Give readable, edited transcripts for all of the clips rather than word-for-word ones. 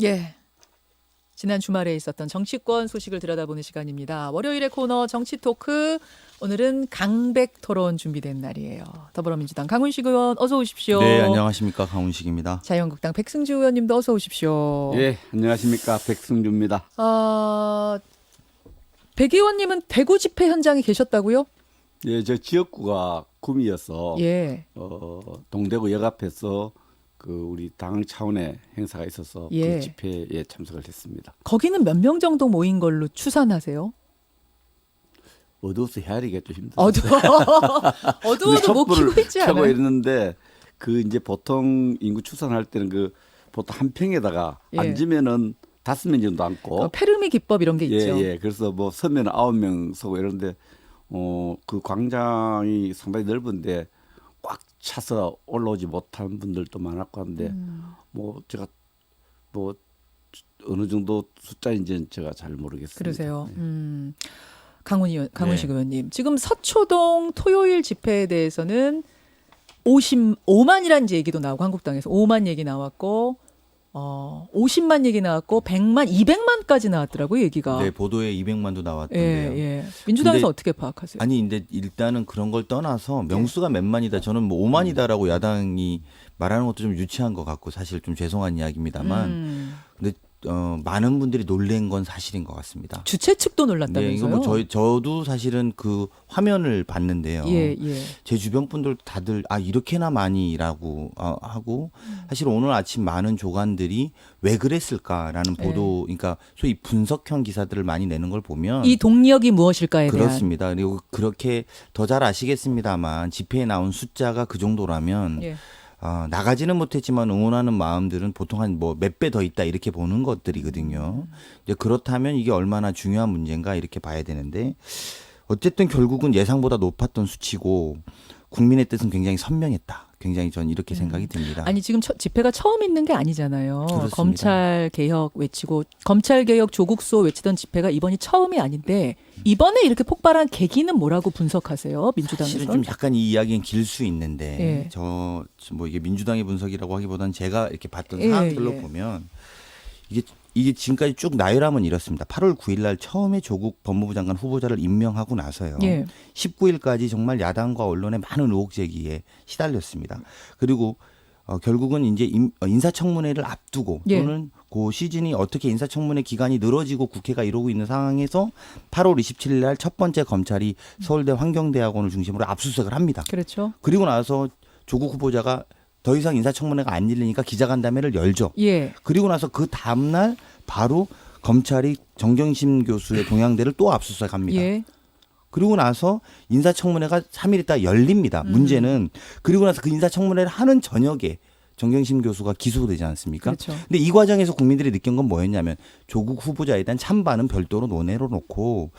예. 지난 주말에 있었던 정치권 소식을 들여다보는 시간입니다. 월요일의 코너 정치 토크. 오늘은 강백 토론 준비된 날이에요. 더불어민주당 강훈식 의원 어서 오십시오. 네, 안녕하십니까. 강훈식입니다. 자유한국당 백승주 의원님도 어서 오십시오. 예, 안녕하십니까. 백승주입니다. 백 의원님은 대구 집회 현장에 계셨다고요? 예, 저 지역구가 구미여서 예. 동대구 역 앞에서 그 우리 당 차원의 행사가 있어서 예. 그 집회에 참석을 했습니다. 거기는 몇 명 정도 모인 걸로 추산하세요? 어두워서 헤아리기가 좀 힘들어요. 어두워도 못 키고 있지 켜고 않아요? 이랬는데 그 이제 보통 인구 추산할 때는 그 보통 한 평에다가 예. 앉으면은 5명 정도 앉고 페르미 기법 이런 게 예, 있죠. 예. 그래서 뭐 서면은 9명 서고 이런데 그 광장이 상당히 넓은데 꽉 차서 올라오지 못한 분들도 많았고 한데 뭐 제가 뭐 어느 정도 숫자인지는 제가 잘 모르겠습니다. 그러세요. 네. 강훈식 네. 의원님. 지금 서초동 토요일 집회에 대해서는 55만이라는 이제 얘기도 나오고 한국당에서 5만 얘기 나왔고 50만 얘기 나왔고 100만, 200만까지 나왔더라고요, 얘기가. 네, 보도에 200만도 예, 나왔던데요. 예. 민주당에서 근데- 어떻게 파악하세요? 아니, 근데 일단은 그런 걸 떠나서 명수가 몇 만이다. 저는 뭐 5만이다라고 야당이 말하는 것도 좀 유치한 것 같고 사실 좀 죄송한 이야기입니다만. 근데 많은 분들이 놀란 건 사실인 것 같습니다. 주최 측도 네, 놀랐다면서요? 이거 뭐 저도 사실은 그 화면을 봤는데요. 예, 예. 제 주변 분들 다들 이렇게나 많이라고 하고 사실 오늘 아침 많은 조간들이 왜 그랬을까라는 보도, 그러니까 소위 분석형 기사들을 많이 내는 걸 보면 이 동력이 무엇일까에 대한. 그렇습니다. 그리고 그렇게 더 잘 아시겠습니다만 집회에 나온 숫자가 그 정도라면 예. 나가지는 못했지만 응원하는 마음들은 보통 한 뭐 몇 배 더 있다 이렇게 보는 것들이거든요. 이제 그렇다면 이게 얼마나 중요한 문제인가 이렇게 봐야 되는데 어쨌든 결국은 예상보다 높았던 수치고 국민의 뜻은 굉장히 선명했다. 굉장히 전 이렇게 생각이 듭니다. 아니 지금 집회가 처음 있는 게 아니잖아요. 그렇습니다. 검찰 개혁 외치고 검찰 개혁 조국수호 외치던 집회가 이번이 처음이 아닌데 이번에 이렇게 폭발한 계기는 뭐라고 분석하세요? 민주당에서? 사실은 좀 약간 이 이야기는 길 수 있는데 예. 저 뭐 이게 민주당의 분석이라고 하기보다는 제가 이렇게 봤던 예, 사항들로 예. 보면 이게 지금까지 쭉 나열하면 이렇습니다. 8월 9일 날 처음에 조국 법무부 장관 후보자를 임명하고 나서요. 예. 19일까지 정말 야당과 언론의 많은 의혹 제기에 시달렸습니다. 그리고 결국은 이제 인사청문회를 앞두고 예. 또는 그 시즌이 어떻게 인사청문회 기간이 늘어지고 국회가 이러고 있는 상황에서 8월 27일 날 첫 번째 검찰이 서울대 환경대학원을 중심으로 압수수색을 합니다. 그렇죠. 그리고 나서 조국 후보자가 더 이상 인사청문회가 안 열리니까 기자간담회를 열죠. 예. 그리고 나서 그 다음날 바로 검찰이 정경심 교수의 동양대를 또 압수수색합니다. 예. 그리고 나서 인사청문회가 3일 있다 열립니다. 문제는 그리고 나서 그 인사청문회를 하는 저녁에 정경심 교수가 기소되지 않습니까? 그렇죠. 근데 이 과정에서 국민들이 느낀 건 뭐였냐면 조국 후보자에 대한 찬반은 별도로 논의로 놓고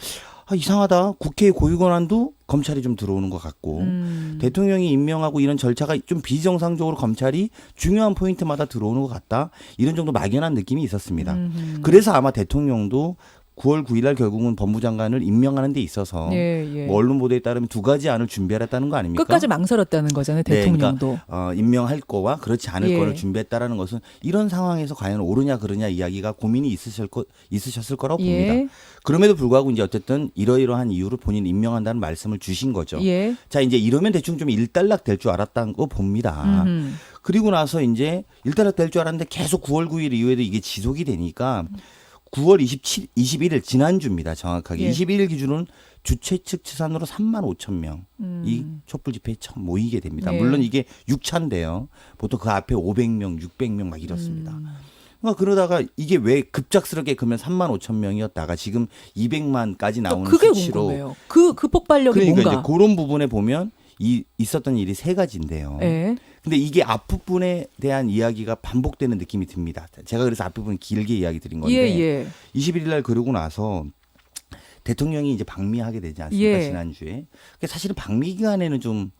이상하다. 국회의 고유권한도 검찰이 좀 들어오는 것 같고 대통령이 임명하고 이런 절차가 좀 비정상적으로 검찰이 중요한 포인트마다 들어오는 것 같다. 이런 정도 막연한 느낌이 있었습니다. 그래서 아마 대통령도 9월 9일 날 결국은 법무장관을 임명하는 데 있어서 예, 예. 뭐 언론 보도에 따르면 두 가지 안을 준비했다는 거 아닙니까? 끝까지 망설였다는 거잖아요. 네, 대통령도. 그러니까 임명할 거와 그렇지 않을 예. 거를 준비했다라는 것은 이런 상황에서 과연 옳으냐 그르냐 이야기가 고민이 있으셨을 거라고 예. 봅니다. 그럼에도 불구하고 이제 어쨌든 이러이러한 이유로 본인 임명한다는 말씀을 주신 거죠. 예. 자, 이제 이러면 대충 좀 일단락 될 줄 알았다는 거 봅니다. 그리고 나서 이제 일단락 될 줄 알았는데 계속 9월 9일 이후에도 이게 지속이 되니까 9월 21일 지난주입니다. 정확하게. 예. 21일 기준으로는 주최 측 치산으로 3만 5천 명이 촛불 집회에 처음 모이게 됩니다. 예. 물론 이게 6차인데요. 보통 그 앞에 500명, 600명 막 이렇습니다. 그러니까 그러다가 이게 왜 급작스럽게 그러면 3만 5천 명이었다가 지금 200만까지 나오는 그게 수치로 궁금해요. 그 폭발력이 그러니까 뭔가. 이제 그런 부분에 보면 있었던 일이 세 가지인데요. 예. 근데 이게 앞부분에 대한 이야기가 반복되는 느낌이 듭니다. 제가 그래서 앞부분 길게 이야기 드린 건데 예, 예. 21일 날 그러고 나서 대통령이 이제 방미하게 되지 않습니까? 예. 지난주에. 사실은 방미 기간에는 좀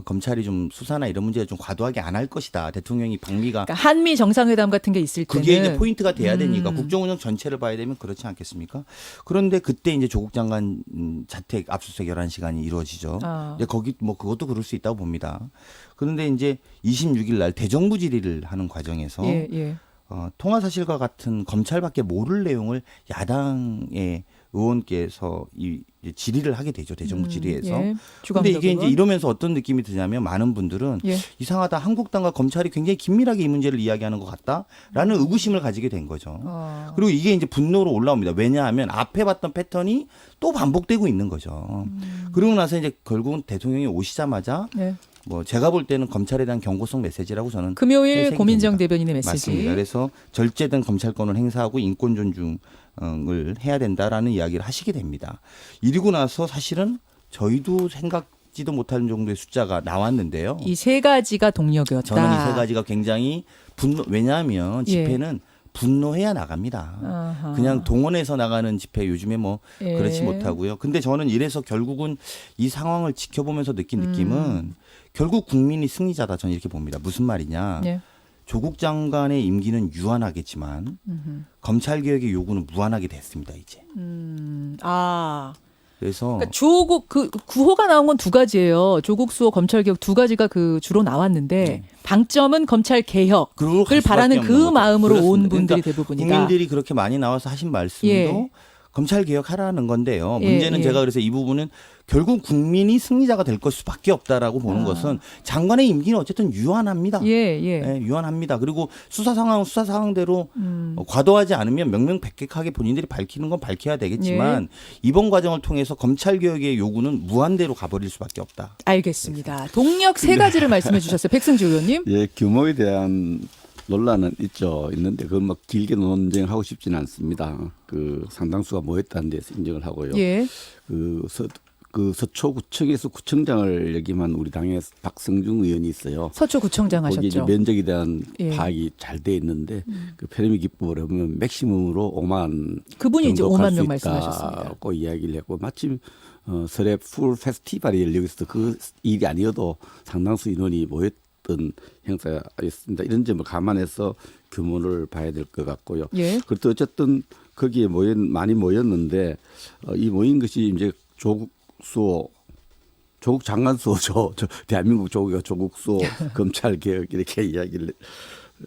검찰이 좀 수사나 이런 문제에 좀 과도하게 안 할 것이다. 대통령이 방미가 그러니까 한미 정상회담 같은 게 있을 때는 그게 이제 포인트가 돼야 되니까 국정운영 전체를 봐야 되면 그렇지 않겠습니까? 그런데 그때 이제 조국 장관 자택 압수수색 11시간이 이루어지죠. 이제 거기 뭐 그것도 그럴 수 있다고 봅니다. 그런데 이제 26일 날 대정부 질의를 하는 과정에서 예, 예. 통화 사실과 같은 검찰밖에 모를 내용을 야당의 의원께서 이제 질의를 하게 되죠. 대정부 질의에서. 예. 근데 이게 주광덕 이제 이러면서 어떤 느낌이 드냐면 많은 분들은 예. 이상하다. 한국당과 검찰이 굉장히 긴밀하게 이 문제를 이야기하는 것 같다라는 의구심을 가지게 된 거죠. 그리고 이게 이제 분노로 올라옵니다. 왜냐하면 앞에 봤던 패턴이 또 반복되고 있는 거죠. 그러고 나서 이제 결국은 대통령이 오시자마자 예. 뭐 제가 볼 때는 검찰에 대한 경고성 메시지라고 저는 금요일 해석이 고민정 됩니다. 대변인의 메시지. 맞습니다. 그래서 절제된 검찰권을 행사하고 인권 존중을 해야 된다라는 이야기를 하시게 됩니다. 이러고 나서 사실은 저희도 생각지도 못하는 정도의 숫자가 나왔는데요. 이 세 가지가 동력이었다. 저는 이 세 가지가 굉장히 왜냐하면 예. 집회는 분노해야 나갑니다. 아하. 그냥 동원해서 나가는 집회 요즘에 뭐 예. 그렇지 못하고요. 근데 저는 이래서 결국은 이 상황을 지켜보면서 느낀 느낌은 결국 국민이 승리자다. 저는 이렇게 봅니다. 무슨 말이냐. 예. 조국 장관의 임기는 유한하겠지만 검찰 개혁의 요구는 무한하게 됐습니다. 이제. 아. 그래서 그러니까 조국 그 구호가 나온 건 두 가지예요. 조국 수호 검찰 개혁 두 가지가 그 주로 나왔는데 방점은 검찰 개혁. 그걸 갈 을 바라는 수밖에 그 없는 거죠. 마음으로 온 그렇습니다. 분들이 그러니까 대부분이다. 국민들이 그렇게 많이 나와서 하신 말씀도 예. 검찰 개혁하라는 건데요. 예, 문제는 예. 제가 그래서 이 부분은 결국 국민이 승리자가 될 것 수밖에 없다라고 보는 것은 장관의 임기는 어쨌든 유한합니다. 예, 예. 예, 유한합니다. 그리고 수사 상황대로 과도하지 않으면 명명백백하게 본인들이 밝히는 건 밝혀야 되겠지만 이번 과정을 통해서 검찰 개혁의 요구는 무한대로 가버릴 수밖에 없다. 알겠습니다. 동력 세 가지를 말씀해 주셨어요. 백승주 의원님. 예, 규모에 대한 논란은 있는데 그걸 막 길게 논쟁하고 싶지는 않습니다. 그 상당수가 모였다는 데서 인정을 하고요. 예. 그 서초구청에서 구청장을 역임한 우리 당의 박성중 의원이 있어요. 서초구청장 거기 이제 하셨죠. 면적에 대한 예. 파악이 잘 돼 있는데 그 페르미 기법을 보면 맥시멈으로 5만 그분이 이제 정도 갈 5만 수 명 말씀하셨습니다. 있다고 이야기를 했고 마침 설에 풀 페스티벌이 열리고 있어서 그 일이 아니어도 상당수 인원이 모였던 행사였습니다. 이런 점을 감안해서 규모를 봐야 될 것 같고요. 예. 그것도 어쨌든 거기에 많이 모였는데 이 모인 것이 이제 조국 장관 수호죠. 대한민국 조국 수호 검찰 개혁 이렇게 이야기를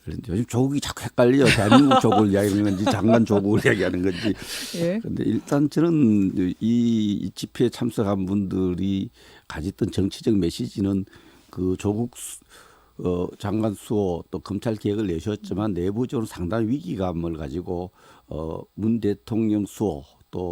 했는데 요즘 조국이 자꾸 헷갈려요. 대한민국 조국을 이야기하는 건지 장관 조국을 이야기하는 건지. 예. 그런데 일단 저는 이 집회에 참석한 분들이 가졌던 정치적 메시지는 그 조국 장관 수호 또 검찰 개혁을 내셨지만 내부적으로 상당히 위기감을 가지고 문 대통령 수호 또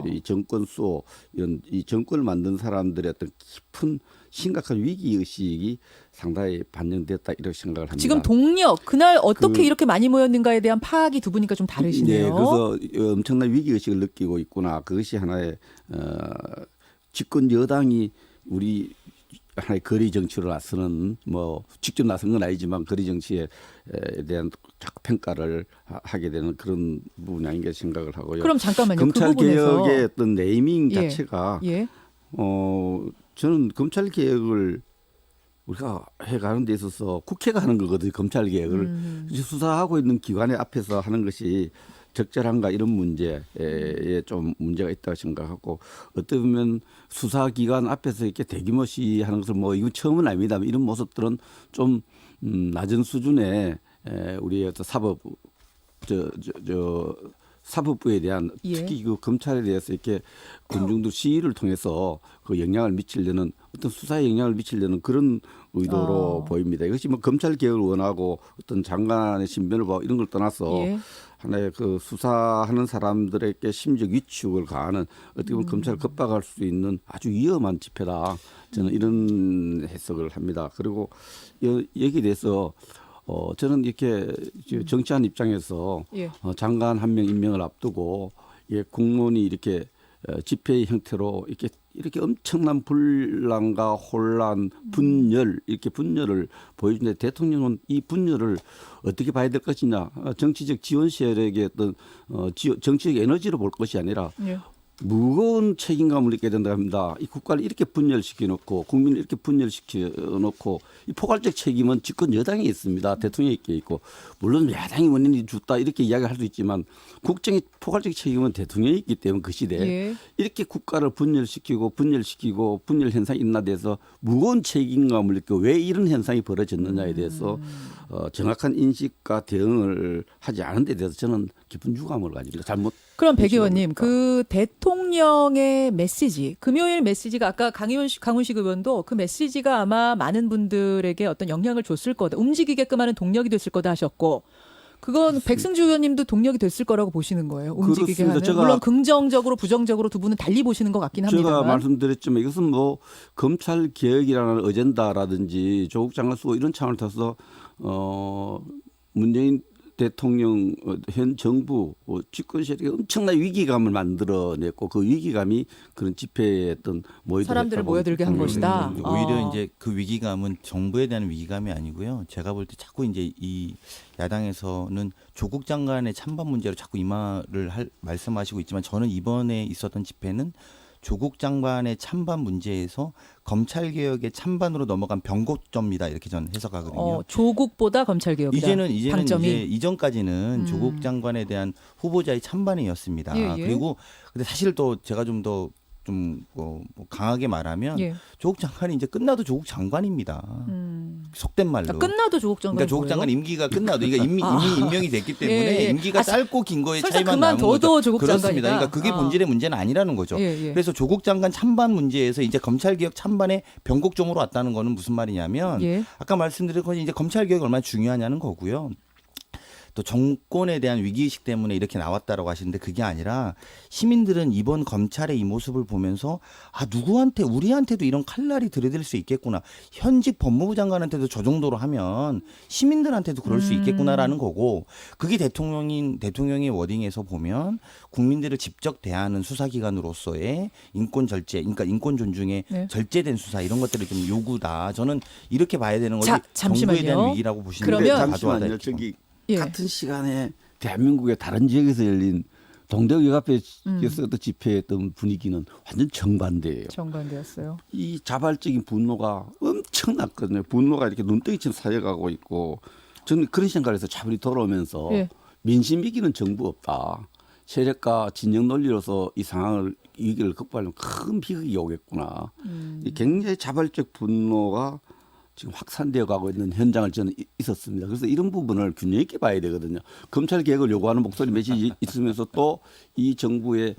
이 정권 수호 이런 이 정권을 만든 사람들의 어떤 깊은 심각한 위기 의식이 상당히 반영됐다 이렇게 생각을 합니다. 지금 동력 그날 어떻게 이렇게 많이 모였는가에 대한 파악이 두 분이니까 좀 다르시네요. 네, 그래서 엄청난 위기 의식을 느끼고 있구나. 그것이 하나의 집권 여당이 우리 하나의 거리 정치로 나서는 뭐 직접 나선 건 아니지만 거리 정치에 대한 자꾸 평가를 하게 되는 그런 부분이 아닌가 생각을 하고요. 그럼 잠깐만요. 검찰 그 부분에서 개혁의 어떤 네이밍 예. 자체가 예. 저는 검찰 개혁을 우리가 해가는 데 있어서 국회가 하는 거거든요. 검찰 개혁을 수사하고 있는 기관의 앞에서 하는 것이 적절한가 이런 문제에 좀 문제가 있다고 생각하고 어떻게 보면 수사기관 앞에서 이렇게 대규모 시하는 것을 뭐 이건 처음은 아닙니다. 이런 모습들은 좀 낮은 수준의 우리의 사법부에 대한 예. 특히 그 검찰에 대해서 이렇게 군중들 시위를 통해서 그 영향을 미치려는 어떤 수사에 영향을 미치려는 그런 의도로 보입니다. 이것이 뭐 검찰 개혁을 원하고 어떤 장관의 신변을 보고 이런 걸 떠나서 예. 하나의 그 수사하는 사람들에게 심적 위축을 가하는 어떻게 보면 검찰을 겁박할 수 있는 아주 위험한 집회다. 저는 이런 해석을 합니다. 그리고 여기에 대해서 저는 이렇게 정치한 입장에서 예. 장관 한 명 임명을 앞두고 공무원이 이렇게 집회의 형태로 이렇게 엄청난 분란과 혼란, 분열 이렇게 분열을 보여주는데 대통령은 이 분열을 어떻게 봐야 될 것이냐 정치적 지원 세력의 어떤 정치적 에너지로 볼 것이 아니라 예. 무거운 책임감을 느끼게 된다 합니다. 이 국가를 이렇게 분열시켜 놓고 국민을 이렇게 분열시켜 놓고 이 포괄적 책임은 집권 여당에 있습니다. 대통령에게 있고 물론 야당이 원인이 줬다 이렇게 이야기할 수 있지만 국정의 포괄적 책임은 대통령이 있기 때문에 그 시대에 예. 이렇게 국가를 분열시키고 분열 현상이 인나돼서 무거운 책임감을 느끼고 왜 이런 현상이 벌어졌느냐에 대해서 정확한 인식과 대응을 하지 않은 데 대해서 저는 깊은 유감을 가집니다. 잘못. 그럼 백 의원님, 그 대통령의 메시지, 금요일 메시지가 아까 강훈식 의원도 그 메시지가 아마 많은 분들에게 어떤 영향을 줬을 거다, 움직이게끔 하는 동력이 됐을 거다 하셨고, 그건 백승주 의원님도 동력이 됐을 거라고 보시는 거예요. 움직이게 그렇습니다. 하는. 물론 긍정적으로 부정적으로 두 분은 달리 보시는 것 같긴 합니다만. 제가 말씀드렸지만 이것은 뭐 검찰 개혁이라는 어젠다라든지 조국 장관 쓰고 이런 차원을 타서 문재인 대통령 현 정부 집권 세력이 엄청난 위기감을 만들어냈고 그 위기감이 그런 집회에 어떤 사람들을 모여들게 한 것이다. 오히려 이제 그 위기감은 정부에 대한 위기감이 아니고요. 제가 볼 때 자꾸 이제 이 야당에서는 조국 장관의 찬반 문제로 자꾸 이 말을 말씀하시고 있지만 저는 이번에 있었던 집회는 조국 장관의 찬반 문제에서 검찰 개혁의 찬반으로 넘어간 변곡점이다 이렇게 저는 해석하거든요. 조국보다 검찰 개혁이다. 이제는 방점이. 이제 이전까지는 조국 장관에 대한 후보자의 찬반이었습니다. 예, 예. 그리고 근데 사실 또 제가 좀 더 뭐 강하게 말하면 예. 조국 장관이 이제 끝나도 조국 장관입니다. 속된 말로. 그러니까 끝나도 조국 장관. 그러니까 조국 장관 임기가 끝나도 이게 이미 임명이 됐기 때문에 예, 예. 임기가 짧고 긴 거의 설사 차이만 나는 거죠. 그만둬도 조국 그렇습니다. 장관이다. 그러니까 그게 본질의 문제는 아니라는 거죠. 예, 예. 그래서 조국 장관 찬반 문제에서 이제 검찰 개혁 찬반의 변곡점으로 왔다는 거는 무슨 말이냐면 예. 아까 말씀드린 건 이제 검찰 개혁이 얼마나 중요하냐는 거고요. 또 정권에 대한 위기의식 때문에 이렇게 나왔다라고 하시는데 그게 아니라 시민들은 이번 검찰의 이 모습을 보면서 아 누구한테 우리한테도 이런 칼날이 들이댈 수 있겠구나. 현직 법무부 장관한테도 저 정도로 하면 시민들한테도 그럴 수 있겠구나라는 거고 그게 대통령의 워딩에서 보면 국민들을 직접 대하는 수사기관으로서의 인권 절제, 그러니까 인권 존중의 네. 절제된 수사 이런 것들을 좀 요구다. 저는 이렇게 봐야 되는 거지 자, 잠시만요. 정부에 대한 위기라고 보시는 그러면- 게 잠시만요. 과도하다. 저기 예. 같은 시간에 대한민국의 다른 지역에서 열린 동대역 앞에서 어떤 집회했던 분위기는 완전 정반대예요. 정반대였어요. 이 자발적인 분노가 엄청났거든요. 분노가 이렇게 눈덩이처럼 쌓여가고 있고 저는 그런 생각을 해서 차분히 돌아오면서 예. 민심 이기는 정부 없다. 세력과 진영 논리로서 이 상황을 이 위기를 극복하려면 큰 비극이 오겠구나. 이 굉장히 자발적 분노가 지금 확산되어 가고 있는 현장을 저는 있었습니다. 그래서 이런 부분을 균형 있게 봐야 되거든요. 검찰 개혁을 요구하는 목소리 메시지 있으면서 또 이 정부의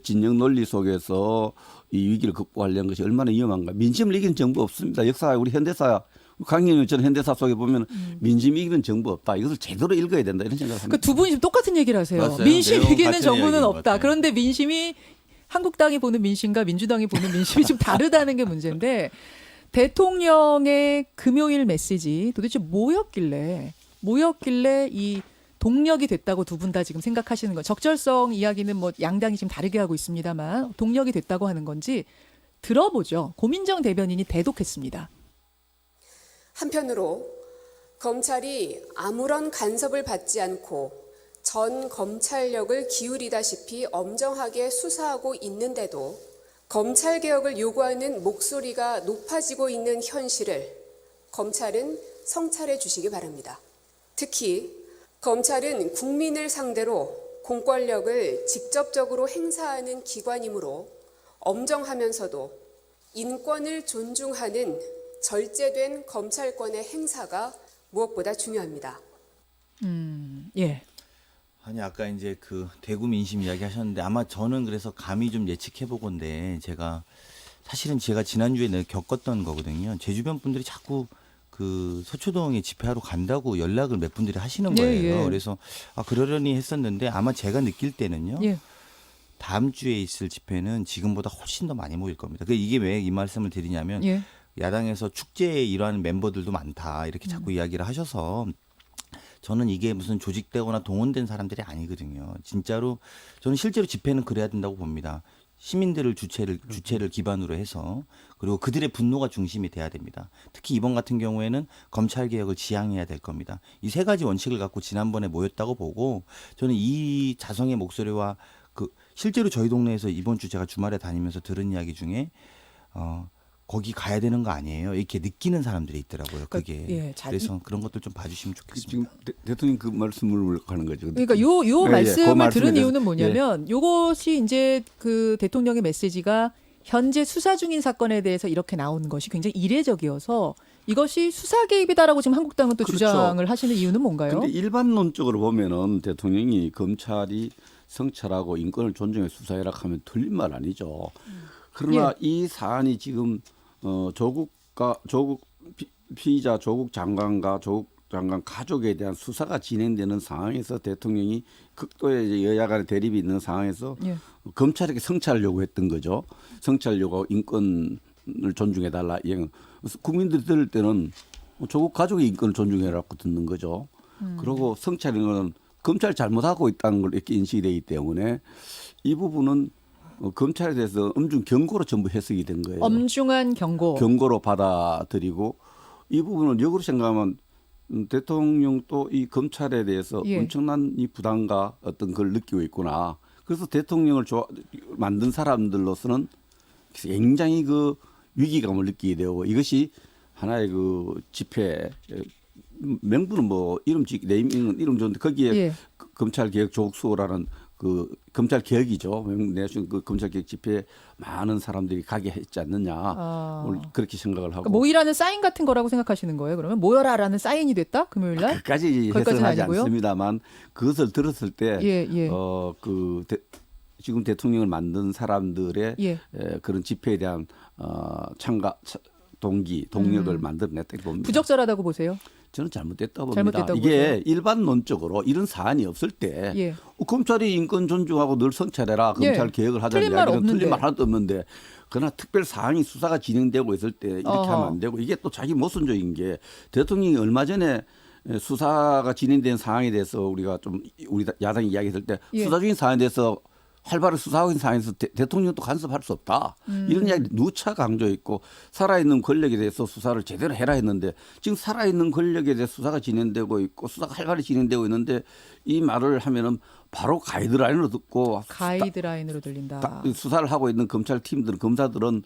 진영 논리 속에서 이 위기를 극복하려는 것이 얼마나 위험한가. 민심을 이기는 정부 없습니다. 역사 우리 현대사 강경영 전 현대사 속에 보면 민심 이기는 정부 없다. 이것을 제대로 읽어야 된다 이런 생각을 합니다. 그 두 분이 지금 똑같은 얘기를 하세요. 맞아요. 민심 내용 이기는 같은 정부는 이야기인 것 없다. 같아요. 그런데 민심이 한국당이 보는 민심과 민주당이 보는 민심이 좀 다르다는 게 문제인데 대통령의 금요일 메시지 도대체 뭐였길래 이 동력이 됐다고 두 분 다 지금 생각하시는 거 적절성 이야기는 뭐 양당이 지금 다르게 하고 있습니다만 동력이 됐다고 하는 건지 들어보죠. 고민정 대변인이 대독했습니다. 한편으로 검찰이 아무런 간섭을 받지 않고 전 검찰력을 기울이다시피 엄정하게 수사하고 있는데도 검찰개혁을 요구하는 목소리가 높아지고 있는 현실을 검찰은 성찰해 주시기 바랍니다. 특히 검찰은 국민을 상대로 공권력을 직접적으로 행사하는 기관이므로 엄정하면서도 인권을 존중하는 절제된 검찰권의 행사가 무엇보다 중요합니다. 예. 아니 아까 이제 그 대구 민심 이야기 하셨는데 아마 저는 그래서 감히 좀 예측해 보건데 사실은 제가 지난주에 겪었던 거거든요. 제 주변 분들이 자꾸 그 서초동에 집회하러 간다고 연락을 몇 분들이 하시는 거예요. 예, 예. 그래서 그러려니 했었는데 아마 제가 느낄 때는요. 예. 다음 주에 있을 집회는 지금보다 훨씬 더 많이 모일 겁니다. 이게 왜 이 말씀을 드리냐면 예. 야당에서 축제에 일하는 멤버들도 많다 이렇게 자꾸 이야기를 하셔서 저는 이게 무슨 조직되거나 동원된 사람들이 아니거든요. 진짜로 저는 실제로 집회는 그래야 된다고 봅니다. 시민들을 주체를 기반으로 해서 그리고 그들의 분노가 중심이 돼야 됩니다. 특히 이번 같은 경우에는 검찰 개혁을 지향해야 될 겁니다. 이 세 가지 원칙을 갖고 지난번에 모였다고 보고 저는 이 자성의 목소리와 그 실제로 저희 동네에서 이번 주 제가 주말에 다니면서 들은 이야기 중에 거기 가야 되는 거 아니에요? 이렇게 느끼는 사람들이 있더라고요. 그게. 예, 그래서 그런 것들 좀 봐주시면 좋겠습니다. 지금 대통령 그 말씀을 하는 거죠. 그러니까 요 예, 예, 말씀을 그 말씀에 들은 대해서- 이유는 뭐냐면 요것이 이제 그 대통령의 메시지가 현재 수사 중인 사건에 대해서 이렇게 나온 것이 굉장히 이례적이어서 이것이 수사 개입이다라고 지금 한국당은 또 그렇죠. 주장을 하시는 이유는 뭔가요? 근데 일반론적으로 보면은 대통령이 검찰이 성찰하고 인권을 존중해 수사해라 하면 틀린 말 아니죠. 그러나 이 사안이 지금 조국 피의자 조국 장관과 조국 장관 가족에 대한 수사가 진행되는 상황에서 대통령이 극도의 이제 여야 간의 대립이 있는 상황에서 예. 검찰에게 성찰을 요구했던 거죠. 성찰 요구하고 인권을 존중해 달라. 국민들이 들을 때는 조국 가족의 인권을 존중해라고 듣는 거죠. 그리고 성찰은 검찰이 잘못하고 있다는 걸 이렇게 인식이 되기 때문에 이 부분은 검찰에 대해서 엄중 경고로 전부 해석이 된 거예요. 엄중한 경고. 경고로 받아들이고 이 부분을 역으로 생각하면 대통령도 이 검찰에 대해서 예. 엄청난 이 부담과 어떤 걸 느끼고 있구나. 그래서 대통령을 만든 사람들로서는 굉장히 그 위기감을 느끼게 되고 이것이 하나의 그 집회 명분은 뭐 네이밍은 이름 좋은데 거기에 예. 검찰 개혁 조국수호라는 그 검찰 개혁이죠. 내신 그 검찰 개혁 집회에 많은 사람들이 가게 했지 않느냐. 오늘 그렇게 생각을 하고. 그러니까 모이라는 사인 같은 거라고 생각하시는 거예요? 그러면 모여라라는 사인이 됐다? 금요일 날? 그까지 거기까지는 해석하지 아니고요? 않습니다만 그것을 들었을 때 예, 예. 지금 대통령을 만든 사람들의 예. 그런 집회에 대한 동기, 동력을 만들어냈다 봅니다. 부적절하다고 보세요? 저는 잘못됐다고 봅니다. 잘못됐다고 이게 보세요? 일반론적으로 이런 사안이 없을 때 예. 검찰이 인권 존중하고 늘 성찰해라. 검찰 예. 개혁을 하자는 틀린 말 이야기는 없는데. 틀린 말 하나도 없는데 그러나 특별 사항이 수사가 진행되고 있을 때 이렇게 하면 안 되고 이게 또 자기 모순적인 게 대통령이 얼마 전에 수사가 진행된 상황에 대해서 우리가 좀 우리 야당이 이야기했을 때 예. 수사 중인 사안에 대해서 활발히 수사하고 있는 상황에서 대통령도 간섭할 수 없다. 이런 이야기 누차 강조했고 살아있는 권력에 대해서 수사를 제대로 해라 했는데 지금 살아있는 권력에 대해서 수사가 진행되고 있고 수사가 활발히 진행되고 있는데 이 말을 하면은 바로 가이드라인으로 듣고 가이드라인으로 들린다. 수사를 하고 있는 검찰 팀들은 검사들은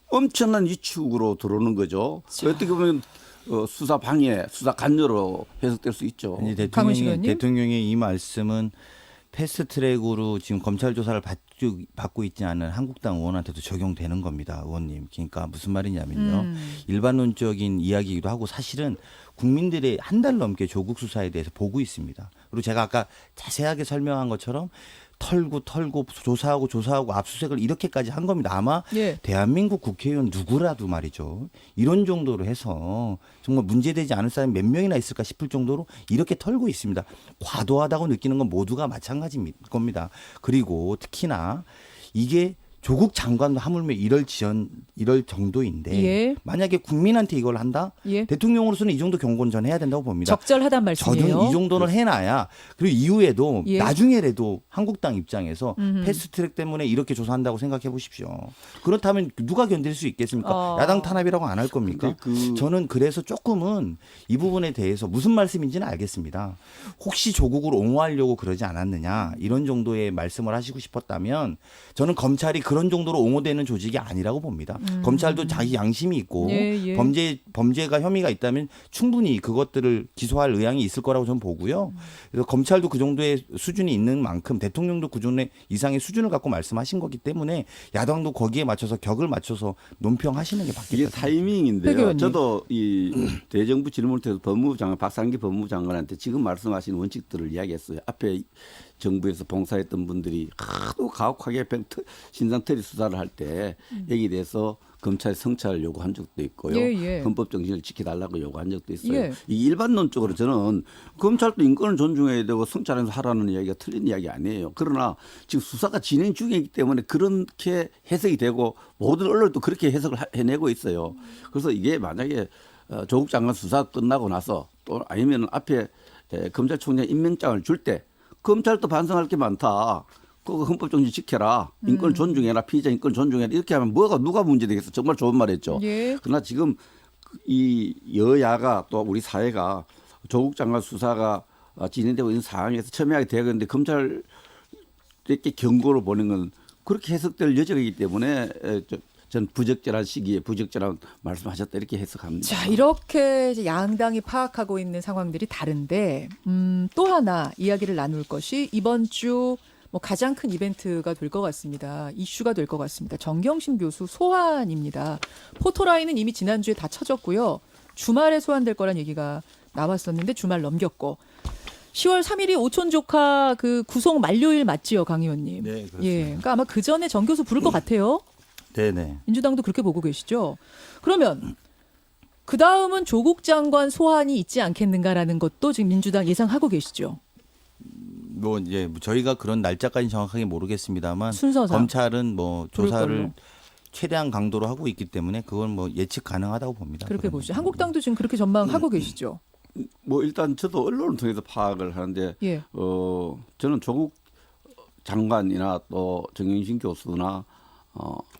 엄청난 위축으로 들어오는 거죠. 어떻게 보면 수사 방해, 수사 간여로 해석될 수 있죠. 이제 강훈식 의원님? 대통령의 이 말씀은 패스트트랙으로 지금 검찰 조사를 받고 있지 않은 한국당 의원한테도 적용되는 겁니다, 의원님. 그러니까 무슨 말이냐면요, 일반론적인 이야기이기도 하고 사실은 국민들의 한 달 넘게 조국 수사에 대해서 보고 있습니다. 그리고 제가 아까 자세하게 설명한 것처럼 털고 조사하고 압수수색을 이렇게까지 한 겁니다. 아마 예. 대한민국 국회의원 누구라도 말이죠. 이런 정도로 해서 정말 문제되지 않을 사람이 몇 명이나 있을까 싶을 정도로 이렇게 털고 있습니다. 과도하다고 느끼는 건 모두가 마찬가지일 겁니다. 그리고 특히나 이게 조국 장관도 하물며 이럴 정도인데 예. 만약에 국민한테 이걸 한다? 예. 대통령으로서는 이 정도 경고는 전 해야 된다고 봅니다. 적절하단 말씀이에요. 저는 이 정도는 해놔야 그리고 이후에도 예. 나중에라도 한국당 입장에서 패스트트랙 때문에 이렇게 조사한다고 생각해 보십시오. 그렇다면 누가 견딜 수 있겠습니까? 야당 탄압이라고 안 할 겁니까? 저는 그래서 조금은 이 부분에 대해서 무슨 말씀인지는 알겠습니다. 혹시 조국을 옹호하려고 그러지 않았느냐 이런 정도의 말씀을 하시고 싶었다면 저는 검찰이 그런 정도로 옹호되는 조직이 아니라고 봅니다. 검찰도 자기 양심이 있고 예. 범죄가 혐의가 있다면 충분히 그것들을 기소할 의향이 있을 거라고 저는 보고요. 그래서 검찰도 그 정도의 수준이 있는 만큼 대통령도 그 정도 이상의 수준을 갖고 말씀하신 거기 때문에 야당도 거기에 맞춰서 격을 맞춰서 논평하시는 게 이게 맞겠다. 타이밍인데요. 의원님. 저도 이 대정부 질문을 통해서 법무부 장관 박상기 법무부 장관한테 지금 말씀하신 원칙들을 이야기했어요. 앞에 정부에서 봉사했던 분들이 하도 가혹하게 신상털이 수사를 할 때 여기에 대해서 검찰 성찰을 요구한 적도 있고요. 예. 헌법 정신을 지켜달라고 요구한 적도 있어요. 예. 이 일반론적으로 저는 검찰도 인권을 존중해야 되고 성찰해서 하라는 이야기가 틀린 이야기 아니에요. 그러나 지금 수사가 진행 중이기 때문에 그렇게 해석이 되고 모든 언론도 그렇게 해석을 해내고 있어요. 그래서 이게 만약에 조국 장관 수사 끝나고 나서 또 아니면 앞에 검찰총장 임명장을 줄 때 검찰도 반성할 게 많다. 그 헌법정신 지켜라. 인권을 존중해라. 피의자 인권을 존중해라. 이렇게 하면 누가 문제되겠어. 정말 좋은 말했죠. 예. 그러나 지금 이 여야가 또 우리 사회가 조국 장관 수사가 진행되고 있는 상황에서 첨예하게 되었는데 검찰 이렇게 경고를 보낸 건 그렇게 해석될 여지가 있기 때문에 전 부적절한 시기에 부적절한 말씀하셨다 이렇게 해석합니다. 자, 이렇게 이제 양당이 파악하고 있는 상황들이 다른데 또 하나 이야기를 나눌 것이 이번 주 뭐 가장 큰 이벤트가 될 것 같습니다. 이슈가 될 것 같습니다. 정경심 교수 소환입니다. 포토라인은 이미 지난주에 다 쳐졌고요. 주말에 소환될 거란 얘기가 나왔었는데 주말 넘겼고 10월 3일이 오촌 조카 그 구속 만료일 맞지요, 강 의원님? 네, 그렇습니다. 예, 그러니까 아마 그 전에 정 교수 부를 것 같아요. 네네. 민주당도 그렇게 보고 계시죠? 그러면 그 다음은 조국 장관 소환이 있지 않겠는가라는 것도 지금 민주당 예상하고 계시죠? 뭐 이제 저희가 그런 날짜까지 정확하게 모르겠습니다만 순서상. 검찰은 뭐 부를 조사를 걸로. 최대한 강도로 하고 있기 때문에 그건 뭐 예측 가능하다고 봅니다. 그렇게 그러면. 보시죠. 한국당도 지금 그렇게 전망하고 계시죠? 뭐 일단 저도 언론을 통해서 파악을 하는데 예. 저는 조국 장관이나 또 정영신 교수나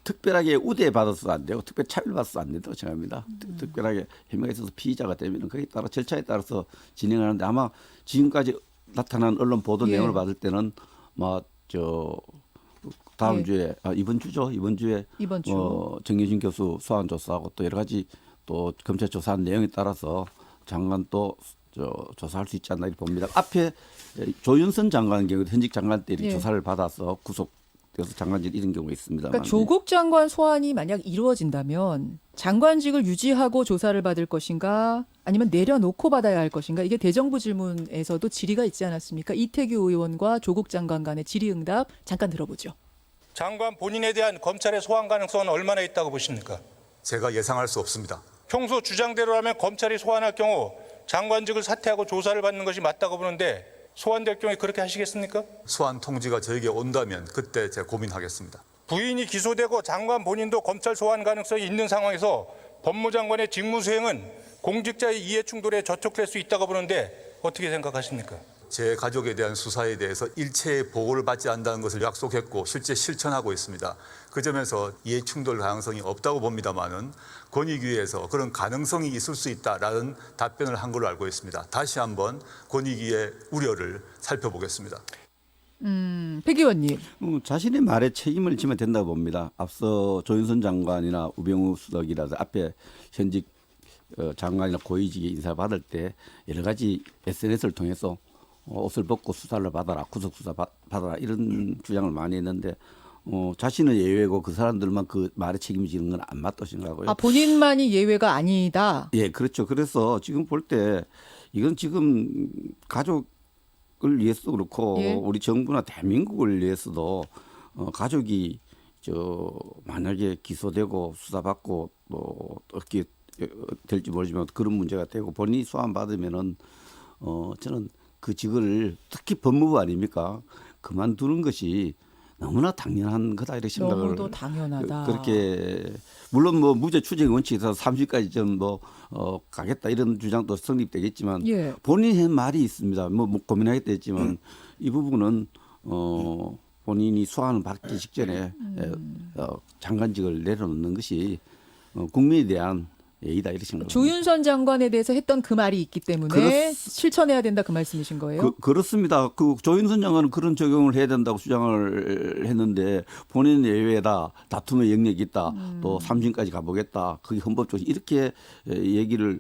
특별하게 우대받아서도 안 되고 특별 차별받아서도 안 된다고 생각합니다. 특별하게 혐의가 있어서 피의자가 되면 거기에 따라 절차에 따라서 진행하는데 아마 지금까지 나타난 언론 보도 예. 내용을 받을 때는 다음 예. 주에 이번 주죠. 이번 주에 이번 주. 정영신 교수 소환 조사하고 또 여러 가지 또 검찰 조사한 내용에 따라서 장관 또 조사할 수 있지 않나 이렇게 봅니다. 앞에 조윤선 장관 경우 현직 장관 때 예. 조사를 받아서 구속돼서 장관직 이런 경우가 있습니다. 그러니까 조국 장관 소환이 만약 이루어진다면 장관직을 유지하고 조사를 받을 것인가 아니면 내려놓고 받아야 할 것인가 이게 대정부 질문에서도 질의가 있지 않았습니까? 이태규 의원과 조국 장관 간의 질의응답 잠깐 들어보죠. 장관 본인에 대한 검찰의 소환 가능성은 얼마나 있다고 보십니까? 제가 예상할 수 없습니다. 평소 주장대로라면 검찰이 소환할 경우 장관직을 사퇴하고 조사를 받는 것이 맞다고 보는데 소환될 경우에 그렇게 하시겠습니까? 소환 통지가 저에게 온다면 그때 제가 고민하겠습니다. 부인이 기소되고 장관 본인도 검찰 소환 가능성이 있는 상황에서 법무장관의 직무수행은 공직자의 이해충돌에 저촉될 수 있다고 보는데 어떻게 생각하십니까? 제 가족에 대한 수사에 대해서 일체의 보고를 받지 않는다는 것을 약속했고 실제 실천하고 있습니다. 그 점에서 이해충돌 가능성이 없다고 봅니다만은 권익위에서 그런 가능성이 있을 수 있다라는 답변을 한 걸로 알고 있습니다. 다시 한번 권익위의 우려를 살펴보겠습니다. 백 의원님. 자신의 말에 책임을 지면 된다고 봅니다. 앞서 조윤선 장관이나 우병우 수석이라서 앞에 현직 장관이나 고위직의 인사를 받을 때 여러 가지 SNS를 통해서 옷을 벗고 수사를 받아라, 구속 수사 받아라 이런 주장을 많이 했는데 자신은 예외고 그 사람들만 그 말에 책임지는 건 안 맞다고 생각하고요. 아, 본인만이 예외가 아니다. 예, 그렇죠. 그래서 지금 볼 때 이건 지금 가족을 위해서도 그렇고 예. 우리 정부나 대한민국을 위해서도 가족이 만약에 기소되고 수사받고 뭐 어떻게 될지 모르지만 그런 문제가 되고 본인이 소환 받으면은 저는 그 직을 특히 법무부 아닙니까? 그만두는 것이 너무나 당연한 거다 이렇게 생각을 너무도 당연하다. 그렇게 물론 뭐 무죄 추정 원칙에서 30까지 좀 가겠다 이런 주장도 성립되겠지만 예. 본인의 말이 있습니다. 뭐 고민하겠다 했지만 이 부분은 본인이 소환을 받기 직전에 장관직을 내려놓는 것이 국민에 대한 예의다 이렇게 생각합니다. 조윤선 장관에 대해서 했던 그 말이 있기 때문에 실천해야 된다 그 말씀이신 거예요? 그렇습니다. 그 조윤선 장관은 그런 적용을 해야 된다고 주장을 했는데 본인 예외다, 다툼의 영역이 있다, 또 삼심까지 가보겠다. 그게 헌법적으로 이렇게 얘기를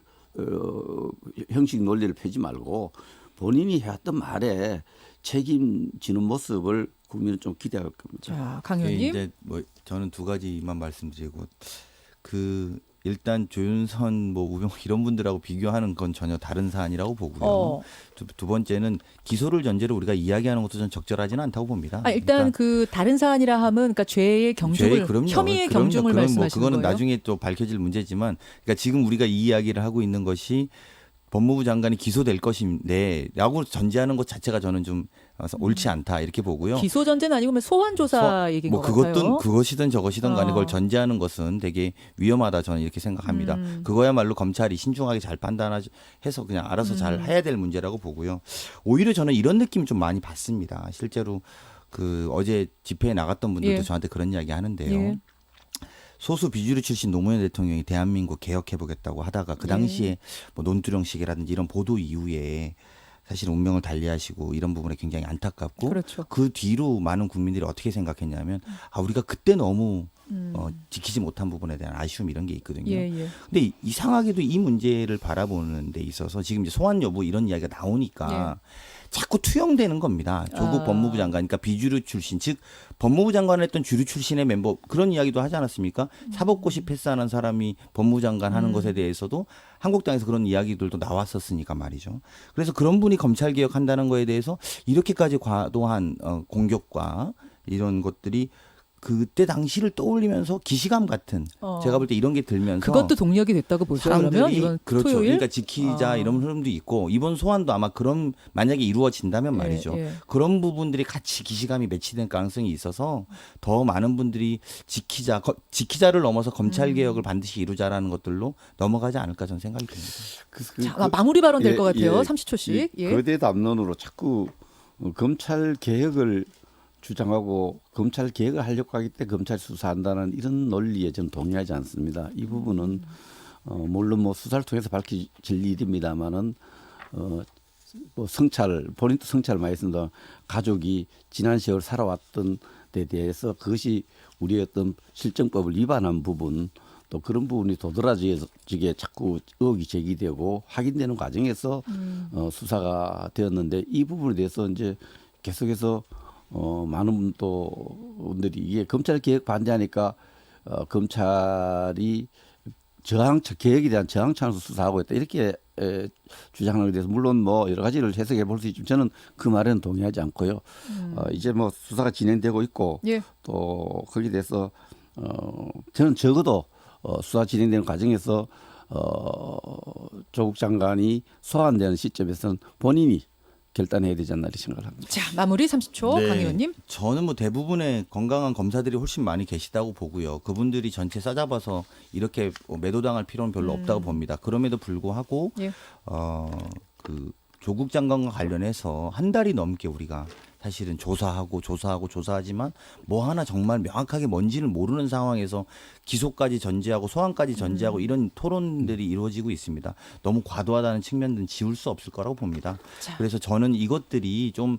형식 논리를 펴지 말고 본인이 해왔던 말에 책임지는 모습을 국민은 좀 기대할 겁니다. 자, 강 예, 의원님. 이제 뭐 저는 두 가지만 말씀드리고 일단 조윤선 뭐 우병우 이런 분들하고 비교하는 건 전혀 다른 사안이라고 보고요. 두 번째는 기소를 전제로 우리가 이야기하는 것도 전 적절하지는 않다고 봅니다. 일단 그 다른 사안이라 함은 그러니까 죄의 경중을 혐의의 경중을 말씀하시는 그거는 거예요? 나중에 또 밝혀질 문제지만 그러니까 지금 우리가 이 이야기를 하고 있는 것이 법무부 장관이 기소될 것인데라고 전제하는 것 자체가 저는 좀 옳지 않다 이렇게 보고요. 기소 전제는 아니고 소환 조사 얘기인 것 같아요. 그것이든 저것이든 간에 그걸 전제하는 것은 되게 위험하다 저는 이렇게 생각합니다. 그거야말로 검찰이 신중하게 잘 판단해서 그냥 알아서 잘 해야 될 문제라고 보고요. 오히려 저는 이런 느낌 좀 많이 받습니다. 실제로 어제 집회에 나갔던 분들도 예. 저한테 그런 이야기 하는데요. 예. 소수 비주류 출신 노무현 대통령이 대한민국 개혁해보겠다고 하다가 그 당시에 뭐 논두렁식이라든지 이런 보도 이후에 사실 운명을 달리하시고 이런 부분에 굉장히 안타깝고 그렇죠. 그 뒤로 많은 국민들이 어떻게 생각했냐면 우리가 그때 너무 지키지 못한 부분에 대한 아쉬움 이런 게 있거든요. 예. 근데 이상하게도 이 문제를 바라보는 데 있어서 지금 이제 소환 여부 이런 이야기가 나오니까 자꾸 투영되는 겁니다. 조국 법무부 장관, 그러니까 비주류 출신, 즉 법무부 장관을 했던 주류 출신의 멤버 그런 이야기도 하지 않았습니까? 사법고시 패스하는 사람이 법무부 장관 하는 것에 대해서도 한국당에서 그런 이야기들도 나왔었으니까 말이죠. 그래서 그런 분이 검찰 개혁한다는 거에 대해서 이렇게까지 과도한 공격과 이런 것들이 그때 당시를 떠올리면서 기시감 같은 제가 볼 때 이런 게 들면서 그것도 동력이 됐다고 보죠. 그러면 사람들이 이번 그렇죠. 토요일 그러니까 지키자 이런 흐름도 있고 이번 소환도 아마 그런 만약에 이루어진다면 말이죠. 예. 그런 부분들이 같이 기시감이 매치된 가능성이 있어서 더 많은 분들이 지키자를 넘어서 검찰 개혁을 반드시 이루자라는 것들로 넘어가지 않을까 저는 생각이 듭니다. 자, 마무리 발언 될 것 예, 같아요. 예. 30초씩. 예. 거대 담론으로 자꾸 검찰 개혁을 주장하고 검찰 개혁을 하려고 하기 때문에 검찰 수사한다는 이런 논리에 저는 동의하지 않습니다. 이 부분은 물론 뭐 수사를 통해서 밝혀질 일입니다만은 뭐 성찰 본인도 성찰을 많이 했습니다. 가족이 지난 세월 살아왔던 데 대해서 그것이 우리의 어떤 실정법을 위반한 부분 또 그런 부분이 도드라지게 자꾸 의혹이 제기되고 확인되는 과정에서 수사가 되었는데 이 부분에 대해서 이제 계속해서 많은 분들이 이게 검찰 개혁 반대하니까 검찰이 개혁에 대한 저항창에서 수사하고 있다 이렇게 주장하는 것에 대해서 물론 뭐 여러 가지를 해석해 볼 수 있지만 저는 그 말에는 동의하지 않고요. 이제 뭐 수사가 진행되고 있고 예. 또 거기에 대해서 저는 적어도 수사 진행되는 과정에서 조국 장관이 소환되는 시점에서는 본인이 결단해야 되지 않나 이렇게 생각을 합니다. 자, 마무리 30초 강 의원님. 저는 뭐 대부분의 건강한 검사들이 훨씬 많이 계시다고 보고요. 그분들이 전체 싸잡아서 이렇게 매도당할 필요는 별로 없다고 봅니다. 그럼에도 불구하고 예. 그 조국 장관과 관련해서 한 달이 넘게 우리가 사실은 조사하지만 뭐 하나 정말 명확하게 뭔지를 모르는 상황에서 기소까지 전제하고 소환까지 전제하고 이런 토론들이 이루어지고 있습니다. 너무 과도하다는 측면들은 지울 수 없을 거라고 봅니다. 자. 그래서 저는 이것들이 좀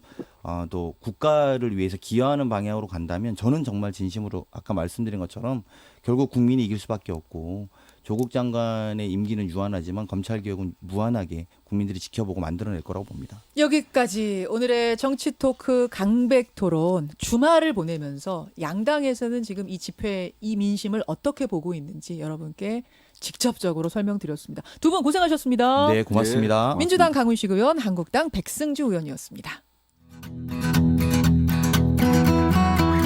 또 국가를 위해서 기여하는 방향으로 간다면 저는 정말 진심으로 아까 말씀드린 것처럼 결국 국민이 이길 수밖에 없고 조국 장관의 임기는 유한하지만 검찰 개혁은 무한하게 국민들이 지켜보고 만들어낼 거라고 봅니다. 여기까지 오늘의 정치 토크 강백 토론 주말을 보내면서 양당에서는 지금 이 집회 이 민심을 어떻게 보고 있는지 여러분께 직접적으로 설명드렸습니다. 두 분 고생하셨습니다. 네, 고맙습니다. 민주당 강훈식 의원, 한국당 백승주 의원이었습니다.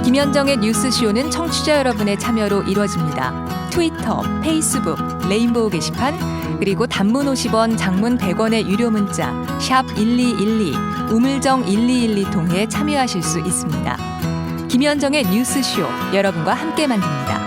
김현정의 뉴스쇼는 청취자 여러분의 참여로 이루어집니다. 트위터, 페이스북, 레인보우 게시판, 그리고 단문 50원, 장문 100원의 유료 문자 샵 1212, 우물정 1212 통해 참여하실 수 있습니다. 김현정의 뉴스쇼, 여러분과 함께 만듭니다.